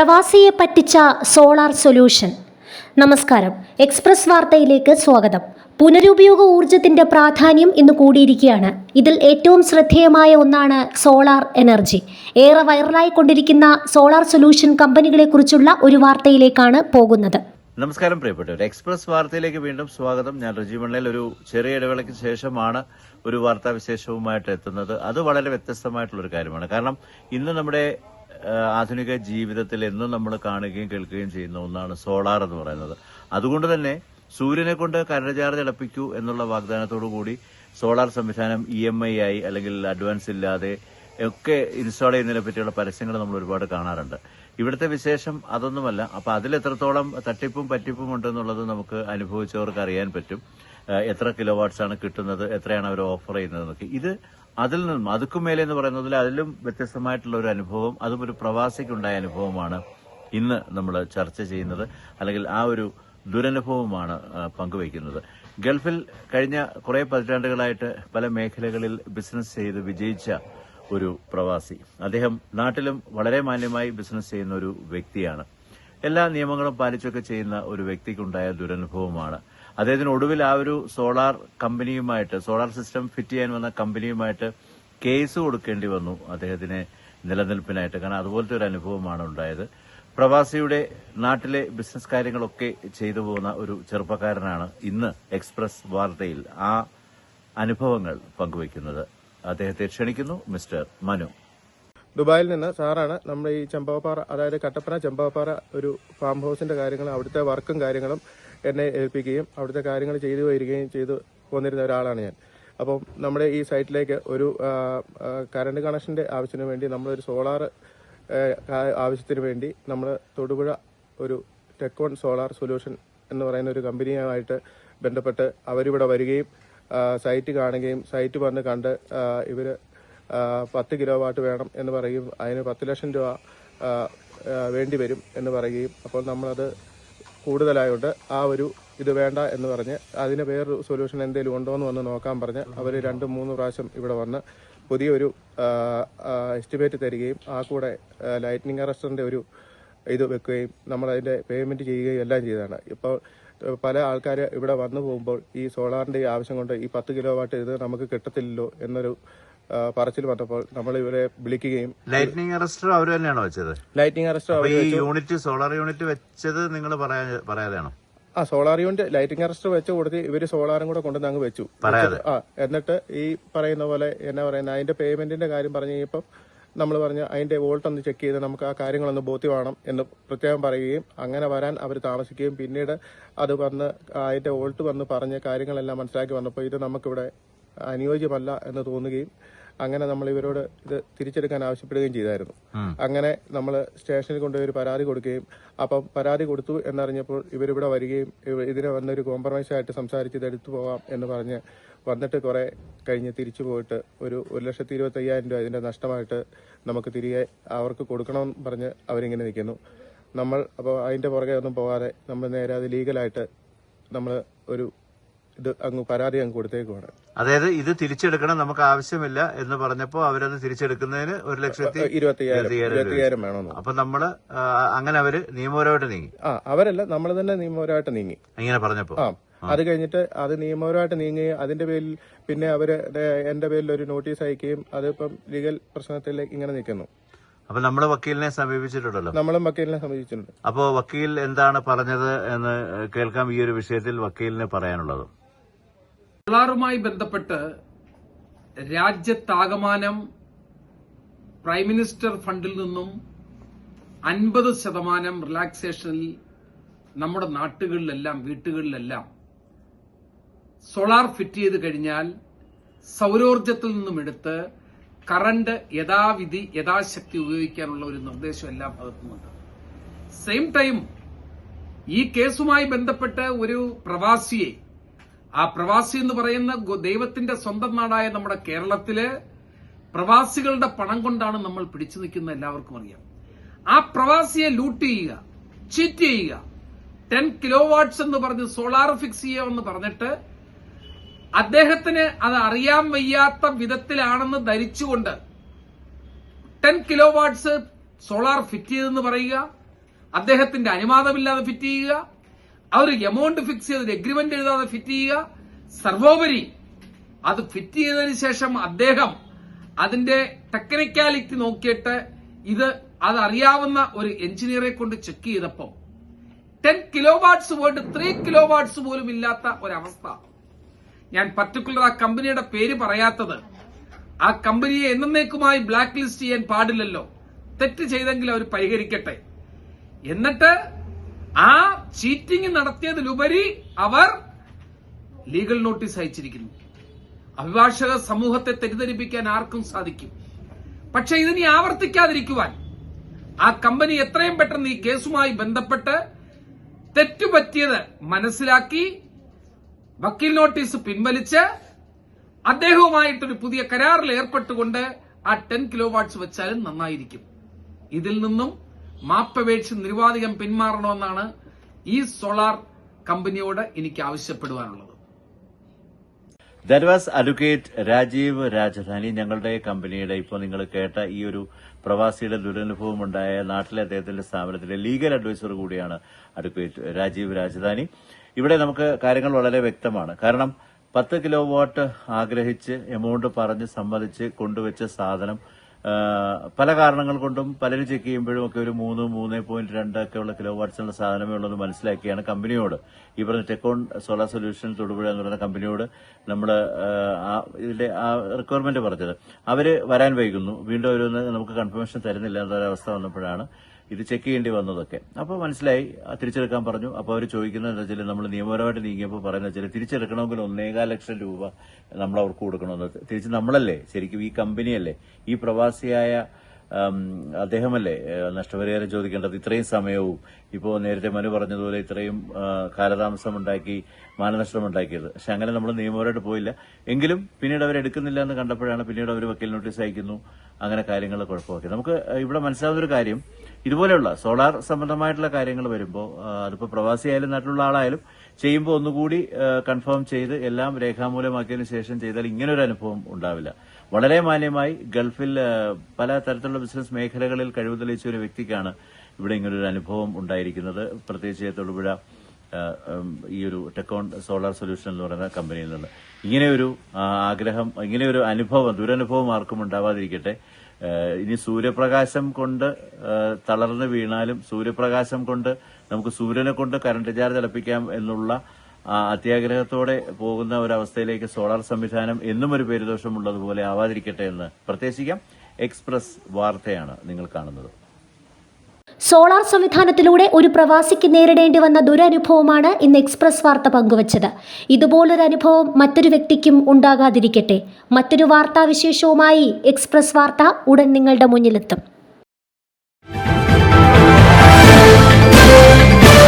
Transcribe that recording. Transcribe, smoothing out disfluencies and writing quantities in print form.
പ്രവാസിയെ പറ്റിച്ച solar solution. നമസ്കാരം, express വാർത്തയിലേക്ക് സ്വാഗതം. പുനരുപയോഗ ഊർജത്തിന്റെ പ്രാധാന്യം ഇന്ന് കൂടിയിരിക്കുകയാണ്. ഇതിൽ ഏറ്റവും ശ്രദ്ധേയമായ ഒന്നാണ് സോളാർ എനർജി. ഏറെ വൈറലായിക്കൊണ്ടിരിക്കുന്ന സോളാർ സൊല്യൂഷൻ കമ്പനികളെ കുറിച്ചുള്ള ഒരു വാർത്തയിലേക്കാണ് പോകുന്നത്. നമസ്കാരം പ്രിയപ്പെട്ടവർ, എക്സ്പ്രസ് വാർത്തയിലേക്ക് വീണ്ടും സ്വാഗതം. ഞാൻ റജി മണ്ണേൽ. ഒരു ചെറിയ ഇടവേളയ്ക്ക് ശേഷമാണ് ഒരു വാർത്താ വിശേഷവുമായിട്ട് എത്തുന്നത്. അത് വളരെ വ്യത്യസ്തമായിട്ടുള്ളൊരു കാര്യമാണ്. കാരണം ഇന്ന് നമ്മുടെ ആധുനിക ജീവിതത്തിൽ എന്നും നമ്മൾ കാണുകയും കേൾക്കുകയും ചെയ്യുന്ന ഒന്നാണ് സോളാർ എന്ന് പറയുന്നത്. അതുകൊണ്ട് തന്നെ സൂര്യനെ കൊണ്ട് കറണ്ട് ചാർജ് അടപ്പിക്കൂ എന്നുള്ള വാഗ്ദാനത്തോടു കൂടി സോളാർ സംവിധാനം EMI ആയി അല്ലെങ്കിൽ അഡ്വാൻസ് ഇല്ലാതെ ഒക്കെ ഇൻസ്റ്റാൾ ചെയ്യുന്നതിനെ പറ്റിയുള്ള പരസ്യങ്ങൾ നമ്മൾ ഒരുപാട് കാണാറുണ്ട്. ഇവിടുത്തെ വിശേഷം അതൊന്നുമല്ല. അപ്പൊ അതിലെത്രത്തോളം തട്ടിപ്പും പറ്റിപ്പും ഉണ്ടെന്നുള്ളത് നമുക്ക് അനുഭവിച്ചവർക്ക് അറിയാൻ പറ്റും. എത്ര കിലോ വാട്ട്സ് ആണ് കിട്ടുന്നത്, എത്രയാണ് അവർ ഓഫർ ചെയ്യുന്നതെന്നൊക്കെ. ഇത് അതിൽ നിന്നും അതുക്കും മേലെ എന്ന് പറയുന്നതിൽ അതിലും വ്യത്യസ്തമായിട്ടുള്ള ഒരു അനുഭവം, അതും ഒരു പ്രവാസിക്കുണ്ടായ അനുഭവമാണ് ഇന്ന് നമ്മൾ ചർച്ച ചെയ്യുന്നത്. അല്ലെങ്കിൽ ആ ഒരു ദുരനുഭവമാണ് പങ്കുവയ്ക്കുന്നത്. ഗൾഫിൽ കഴിഞ്ഞ കുറെ പതിറ്റാണ്ടുകളായിട്ട് പല മേഖലകളിൽ ബിസിനസ് ചെയ്ത് വിജയിച്ച ഒരു പ്രവാസി. അദ്ദേഹം നാട്ടിലും വളരെ മാന്യമായി ബിസിനസ് ചെയ്യുന്ന ഒരു വ്യക്തിയാണ്. എല്ലാ നിയമങ്ങളും പാലിച്ചൊക്കെ ചെയ്യുന്ന ഒരു വ്യക്തിക്കുണ്ടായ ദുരനുഭവമാണ്. അദ്ദേഹത്തിന് ഒടുവിൽ ആ ഒരു സോളാർ കമ്പനിയുമായിട്ട്, സോളാർ സിസ്റ്റം ഫിറ്റ് ചെയ്യാൻ വന്ന കമ്പനിയുമായിട്ട് കേസ് കൊടുക്കേണ്ടി വന്നു അദ്ദേഹത്തിന് നിലനിൽപ്പിനായിട്ട്. കാരണം അതുപോലത്തെ ഒരു അനുഭവമാണ് ഉണ്ടായത്. പ്രവാസിയുടെ നാട്ടിലെ ബിസിനസ് കാര്യങ്ങളൊക്കെ ചെയ്തു പോകുന്ന ഒരു ചെറുപ്പക്കാരനാണ് ഇന്ന് എക്സ്പ്രസ് വാർത്തയിൽ ആ അനുഭവങ്ങൾ പങ്കുവയ്ക്കുന്നത്. അദ്ദേഹത്തെ ക്ഷണിക്കുന്നു മിസ്റ്റർ മനു. ദുബായിൽ നിന്ന് സാറാണ്. നമ്മുടെ ഈ ചെമ്പകപ്പാറ, അതായത് കട്ടപ്പന ചെമ്പകപ്പാറ ഒരു ഫാം ഹൗസിന്റെ കാര്യങ്ങൾ, അവിടുത്തെ വർക്കും കാര്യങ്ങളും എന്നെ ഏൽപ്പിക്കുകയും അവിടുത്തെ കാര്യങ്ങൾ ചെയ്തു വരികയും ചെയ്തു പോന്നിരുന്ന ഒരാളാണ് ഞാൻ. അപ്പം നമ്മുടെ ഈ സൈറ്റിലേക്ക് ഒരു കറണ്ട് കണക്ഷന്റെ ആവശ്യത്തിന് വേണ്ടി, നമ്മളൊരു സോളാർ ആവശ്യത്തിന് വേണ്ടി നമ്മൾ തൊടുപുഴ ഒരു ടെക്കോൺ സോളാർ സൊല്യൂഷൻ എന്ന് പറയുന്ന ഒരു കമ്പനിയുമായിട്ട് ബന്ധപ്പെട്ട് അവരിവിടെ വരികയും സൈറ്റ് കാണുകയും സൈറ്റ് വന്ന് കണ്ട് ഇവര് 10 കിലോ വാട്ട് വേണം എന്ന് പറയുകയും അതിന് 10 ലക്ഷം രൂപ വേണ്ടി വരും എന്ന് പറയുകയും, അപ്പോൾ നമ്മളത് കൂടുതലായോണ്ട് ആ ഒരു ഇത് വേണ്ട എന്ന് പറഞ്ഞ് അതിന് വേറൊരു സൊല്യൂഷൻ എന്തെങ്കിലും ഉണ്ടോ എന്ന് വന്ന് നോക്കാൻ പറഞ്ഞ് അവർ 2-3 പ്രാവശ്യം ഇവിടെ വന്ന് പുതിയൊരു എസ്റ്റിമേറ്റ് തരികയും ആ കൂടെ ലൈറ്റ്നിങ് അറസ്റ്ററിന്റെ ഒരു ഇത് വെക്കുകയും നമ്മളതിന്റെ പേയ്മെന്റ് ചെയ്യുകയും എല്ലാം ചെയ്തതാണ്. ഇപ്പോൾ പല ആൾക്കാർ ഇവിടെ വന്നു പോകുമ്പോൾ ഈ സോളാറിന്റെ ആവശ്യം കൊണ്ട് ഈ 10 കിലോ വാട്ട് ഇത് നമുക്ക് കിട്ടത്തില്ലല്ലോ എന്നൊരു പറച്ചിൽ വന്നപ്പോൾ നമ്മൾ ഇവരെ വിളിക്കുകയും. ലൈറ്റ്നിങ് അറസ്റ്റർ അവർ തന്നെയാണോ വെച്ചത്? Lightning arrester unit, solar unit വെച്ചത് നിങ്ങൾ പറയാതെയാണോ? സോളാർ യൂണിറ്റ് ലൈറ്റിംഗ് അറസ്റ്റർ വെച്ച് കൊടുത്ത് ഇവര് സോളാറും കൂടെ കൊണ്ടുവന്ന് അങ്ങ് വെച്ചു. എന്നിട്ട് ഈ പറയുന്ന പോലെ എന്നാ പറയുന്നത്, അതിന്റെ പേയ്മെന്റിന്റെ കാര്യം പറഞ്ഞു കഴിഞ്ഞപ്പം നമ്മൾ പറഞ്ഞ് അതിന്റെ വോൾട്ട് ഒന്ന് ചെക്ക് ചെയ്ത് നമുക്ക് ആ കാര്യങ്ങളൊന്ന് ബോധ്യമാണം എന്ന് പ്രത്യേകം പറയുകയും അങ്ങനെ വരാൻ അവർ താമസിക്കുകയും പിന്നീട് അത് വന്ന് അതിന്റെ വോൾട്ട് വന്ന് പറഞ്ഞ് കാര്യങ്ങളെല്ലാം മനസ്സിലാക്കി വന്നപ്പോൾ ഇത് നമുക്കിവിടെ അനുയോജ്യമല്ല എന്ന് തോന്നുകയും അങ്ങനെ നമ്മൾ ഇവരോട് ഇത് തിരിച്ചെടുക്കാൻ ആവശ്യപ്പെടുകയും ചെയ്തായിരുന്നു. അങ്ങനെ നമ്മൾ സ്റ്റേഷനിൽ കൊണ്ടുപോയി ഒരു പരാതി കൊടുക്കുകയും, അപ്പം പരാതി കൊടുത്തു എന്നറിഞ്ഞപ്പോൾ ഇവരിവിടെ വരികയും ഇതിനെ വന്നൊരു കോംപ്രമൈസ് ആയിട്ട് സംസാരിച്ച് ഇത് എടുത്തു പോകാം എന്ന് പറഞ്ഞ് വന്നിട്ട് കുറെ കഴിഞ്ഞ് തിരിച്ചു പോയിട്ട് ഒരു 1,25,000 രൂപ ഇതിന്റെ നഷ്ടമായിട്ട് നമുക്ക് തിരികെ അവർക്ക് കൊടുക്കണമെന്ന് പറഞ്ഞ് അവരിങ്ങനെ നിൽക്കുന്നു. നമ്മൾ അപ്പോൾ അതിന്റെ പുറകെ ഒന്നും പോകാതെ നമ്മൾ നേരെ അത് ലീഗലായിട്ട് നമ്മൾ ഒരു ഇത് അങ്ങ് പരാതി അങ്ങ് കൊടുത്തേക്കുവാണ്. അതായത് ഇത് തിരിച്ചെടുക്കണം, നമുക്ക് ആവശ്യമില്ല എന്ന് പറഞ്ഞപ്പോ അവരത് തിരിച്ചെടുക്കുന്നതിന് 1,25,000 വേണമെന്ന്. അപ്പൊ നമ്മള് അങ്ങനെ അവര് നിയമപരമായിട്ട് നീങ്ങി. അവരല്ല, നമ്മൾ തന്നെ നിയമപരമായിട്ട് നീങ്ങി ഇങ്ങനെ പറഞ്ഞപ്പോ. അത് കഴിഞ്ഞിട്ട് അത് നിയമപരമായിട്ട് നീങ്ങുകയും അതിന്റെ പേരിൽ പിന്നെ അവര് എന്റെ പേരിൽ ഒരു നോട്ടീസ് അയക്കുകയും അതിപ്പം ലീഗൽ പ്രശ്നത്തിലേക്ക് ഇങ്ങനെ നിൽക്കുന്നു. അപ്പൊ നമ്മള് വക്കീലിനെ സമീപിച്ചിട്ടുണ്ടല്ലോ? നമ്മളും വക്കീലിനെ സമീപിച്ചിട്ടുണ്ട്. അപ്പോ വക്കീൽ എന്താണ് പറഞ്ഞത് എന്ന് കേൾക്കാം. ഈ ഒരു വിഷയത്തിൽ വക്കീലിന് പറയാനുള്ളത്. സോളാറുമായി ബന്ധപ്പെട്ട് രാജ്യത്താകമാനം പ്രൈം മിനിസ്റ്റർ ഫണ്ടിൽ നിന്നും 50% റിലാക്സേഷനിൽ നമ്മുടെ നാട്ടുകളിലെല്ലാം വീട്ടുകളിലെല്ലാം സോളാർ ഫിറ്റ് ചെയ്ത് കഴിഞ്ഞാൽ സൗരോർജത്തിൽ നിന്നും എടുത്ത് കറണ്ട് യഥാവിധി യഥാശക്തി ഉപയോഗിക്കാനുള്ള ഒരു നിർദ്ദേശം എല്ലാ ഭാഗത്തുമുണ്ട്. സെയിം ടൈം ഈ കേസുമായി ബന്ധപ്പെട്ട് ഒരു പ്രവാസിയെ, ആ പ്രവാസി എന്ന് പറയുന്ന ദൈവത്തിന്റെ സ്വന്തം നാടായ നമ്മുടെ കേരളത്തില് പ്രവാസികളുടെ പണം കൊണ്ടാണ് നമ്മൾ പിടിച്ചു നിൽക്കുന്ന എല്ലാവർക്കും അറിയാം. ആ പ്രവാസിയെ ലൂട്ട് ചെയ്യുക, ചീറ്റ് ചെയ്യുക, 10 കിലോ വാട്ട്സ് എന്ന് പറഞ്ഞ് സോളാർ ഫിക്സ് ചെയ്യുമെന്ന് പറഞ്ഞിട്ട് അദ്ദേഹത്തിന് അത് അറിയാൻ വയ്യാത്ത വിധത്തിലാണെന്ന് ധരിച്ചുകൊണ്ട് 10 കിലോ വാട്ട്സ് സോളാർ ഫിറ്റ് ചെയ്തെന്ന് പറയുക, അദ്ദേഹത്തിന്റെ അനുവാദമില്ലാതെ ഫിറ്റ് ചെയ്യുക, അവർ എമൗണ്ട് ഫിക്സ് ചെയ്ത് എഗ്രിമെന്റ് എഴുതാതെ ഫിറ്റ് ചെയ്യുക, സർവോപരി അത് ഫിറ്റ് ചെയ്തതിനു ശേഷം അദ്ദേഹം അതിന്റെ ടെക്നിക്കാലിറ്റി നോക്കിയിട്ട് അതറിയാവുന്ന ഒരു എഞ്ചിനീയറെ കൊണ്ട് ചെക്ക് ചെയ്തപ്പോൾ 10 കിലോ വാട്ട്സ് പോയിട്ട് 3 കിലോ വാട്ട്സ് പോലും ഇല്ലാത്ത ഒരവസ്ഥ. ഞാൻ പർട്ടിക്കുലർ ആ കമ്പനിയുടെ പേര് പറയാത്തത്, ആ കമ്പനിയെ എന്നേക്കുമായി ബ്ലാക്ക് ലിസ്റ്റ് ചെയ്യാൻ പാടില്ലല്ലോ. തെറ്റ് ചെയ്തെങ്കിൽ അവർ പരിഹരിക്കട്ടെ. എന്നിട്ട് ആ ചീറ്റിംഗ് നടത്തിയതിലുപരി അവർ ലീഗൽ നോട്ടീസ് അയച്ചിരിക്കുന്നു. അഭിഭാഷക സമൂഹത്തെ തെറ്റിദ്ധരിപ്പിക്കാൻ ആർക്കും സാധിക്കും. പക്ഷെ ഇതിനി ആവർത്തിക്കാതിരിക്കുവാൻ ആ കമ്പനി എത്രയും പെട്ടെന്ന് ഈ കേസുമായി ബന്ധപ്പെട്ട് തെറ്റുപറ്റിയത് മനസ്സിലാക്കി വക്കീൽ നോട്ടീസ് പിൻവലിച്ച് അദ്ദേഹവുമായിട്ടൊരു പുതിയ കരാറിൽ ഏർപ്പെട്ടുകൊണ്ട് ആ 10 കിലോ വാട്ട്സ് വെച്ചാലും നന്നായിരിക്കും. ഇതിൽ നിന്നും മാപ്പപേക്ഷ നിരുപാധികം പിന്മാറണമെന്നാണ് ഈ സോളാർ കമ്പനിയോട് എനിക്ക് ആവശ്യപ്പെടുവാനുള്ളത്. That was advocate Rajeev Rajadhani. ഞങ്ങളുടെ കമ്പനിയുടെ ഇപ്പോൾ നിങ്ങൾ കേട്ട ഈ ഒരു പ്രവാസിയുടെ ദുരനുഭവം ഉണ്ടായ നാട്ടിലെ അദ്ദേഹത്തിന്റെ സ്ഥാപനത്തിലെ ലീഗൽ അഡ്വൈസർ കൂടിയാണ് അഡ്വക്കേറ്റ് രാജീവ് രാജധാനി. ഇവിടെ നമുക്ക് കാര്യങ്ങൾ വളരെ വ്യക്തമാണ്. കാരണം 10 കിലോ വാട്ട് ആഗ്രഹിച്ച് എമൗണ്ട് പറഞ്ഞ് സമ്മതിച്ച് കൊണ്ടുവച്ച സാധനം പല കാരണങ്ങൾ കൊണ്ടും പലരും ചെക്ക് ചെയ്യുമ്പോഴും ഒക്കെ ഒരു 3.2 ഒക്കെ ഉള്ള കിലോ വാട്ട്സുള്ള സാധനമേ ഉള്ളൂ മനസ്സിലാക്കിയാണ് കമ്പനിയോട് ഈ പറഞ്ഞ ടെക്കോൺ സോളാർ സൊല്യൂഷൻ തൊടുപുഴ എന്ന് പറയുന്ന കമ്പനിയോട് നമ്മൾ ഇതിന്റെ റിക്വയർമെന്റ് പറഞ്ഞത്. അവര് വരാൻ വൈകുന്നു, വീണ്ടും അവരൊന്ന് നമുക്ക് കൺഫർമേഷൻ തരുന്നില്ല എന്നൊരവസ്ഥ വന്നപ്പോഴാണ് ഇത് ചെക്ക് ചെയ്യേണ്ടി വന്നതൊക്കെ. അപ്പോൾ മനസ്സിലായി, തിരിച്ചെടുക്കാൻ പറഞ്ഞു. അപ്പോൾ അവർ ചോദിക്കുന്നത് എന്താ വെച്ചാൽ നമ്മൾ നിയമപരമായിട്ട് നീങ്ങിയപ്പോൾ പറയുന്നത് വെച്ചാൽ തിരിച്ചെടുക്കണമെങ്കിൽ 1.25 ലക്ഷം രൂപ നമ്മൾ അവർക്ക് കൊടുക്കണമെന്ന്. തിരിച്ച് നമ്മളല്ലേ ശരിക്കും, ഈ കമ്പനിയല്ലേ, ഈ പ്രവാസിയായ അദ്ദേഹമല്ലേ നഷ്ടപരിഹാരം ചോദിക്കേണ്ടത്. ഇത്രയും സമയവും ഇപ്പോൾ നേരത്തെ മനു പറഞ്ഞതുപോലെ ഇത്രയും കാലതാമസം ഉണ്ടാക്കി മാനനഷ്ടം ഉണ്ടാക്കിയത്. പക്ഷെ അങ്ങനെ നമ്മൾ നിയമപരമായിട്ട് പോയില്ല. എങ്കിലും പിന്നീട് അവരെടുക്കുന്നില്ല എന്ന് കണ്ടപ്പോഴാണ് പിന്നീട് അവർ വക്കീൽ നോട്ടീസ് അയക്കുന്നു. അങ്ങനെ കാര്യങ്ങൾ കുഴപ്പമാക്കി. നമുക്ക് ഇവിടെ മനസ്സിലാവുന്നൊരു കാര്യം, ഇതുപോലെയുള്ള സോളാർ സംബന്ധമായിട്ടുള്ള കാര്യങ്ങൾ വരുമ്പോൾ അതിപ്പോൾ പ്രവാസിയായാലും നാട്ടിലുള്ള ആളായാലും ചെയ്യുമ്പോൾ ഒന്നുകൂടി കൺഫേം ചെയ്ത് എല്ലാം രേഖാമൂലമാക്കിയതിനു ശേഷം ചെയ്താൽ ഇങ്ങനൊരു അനുഭവം ഉണ്ടാവില്ല. വളരെ മാന്യമായി ഗൾഫിൽ പല തരത്തിലുള്ള ബിസിനസ് മേഖലകളിൽ കഴിവ് തെളിയിച്ച ഒരു വ്യക്തിക്കാണ് ഇവിടെ ഇങ്ങനൊരു അനുഭവം ഉണ്ടായിരിക്കുന്നത്. പ്രത്യേകിച്ച് തൊടുപുഴ ഈ ഒരു ടെക്കോൺ സോളാർ സൊല്യൂഷൻ എന്ന് പറയുന്ന കമ്പനിയിൽ നിന്ന് ഇങ്ങനെയൊരു ആഗ്രഹം, ഇങ്ങനെയൊരു അനുഭവം, ദുരനുഭവം ആർക്കും ഉണ്ടാവാതിരിക്കട്ടെ. ഇനി സൂര്യപ്രകാശം കൊണ്ട് തളർന്ന് വീണാലും സൂര്യപ്രകാശം കൊണ്ട് നമുക്ക് സൂര്യനെ കൊണ്ട് കറണ്ട് ചാർജ് അടപ്പിക്കാം എന്നുള്ള അത്യാഗ്രഹത്തോടെ പോകുന്ന ഒരവസ്ഥയിലേക്ക് സോളാർ സംവിധാനം എന്നും ഒരു പേരുദോഷമുള്ളതുപോലെ ആവാതിരിക്കട്ടെ എന്ന് പ്രത്യേകിക്കാം. എക്സ്പ്രസ് വാർത്തയാണ് നിങ്ങൾ കാണുന്നത്. സോളാർ സംവിധാനത്തിലൂടെ ഒരു പ്രവാസിക്ക് നേരിടേണ്ടി വന്ന ദുരനുഭവമാണ് ഇന്ന് എക്സ്പ്രസ് വാർത്ത പങ്കുവച്ചത്. ഇതുപോലൊരു അനുഭവം മറ്റൊരു വ്യക്തിക്കും ഉണ്ടാകാതിരിക്കട്ടെ. മറ്റൊരു വാർത്താവിശേഷവുമായി എക്സ്പ്രസ് വാർത്ത ഉടൻ നിങ്ങളുടെ മുന്നിലെത്തും.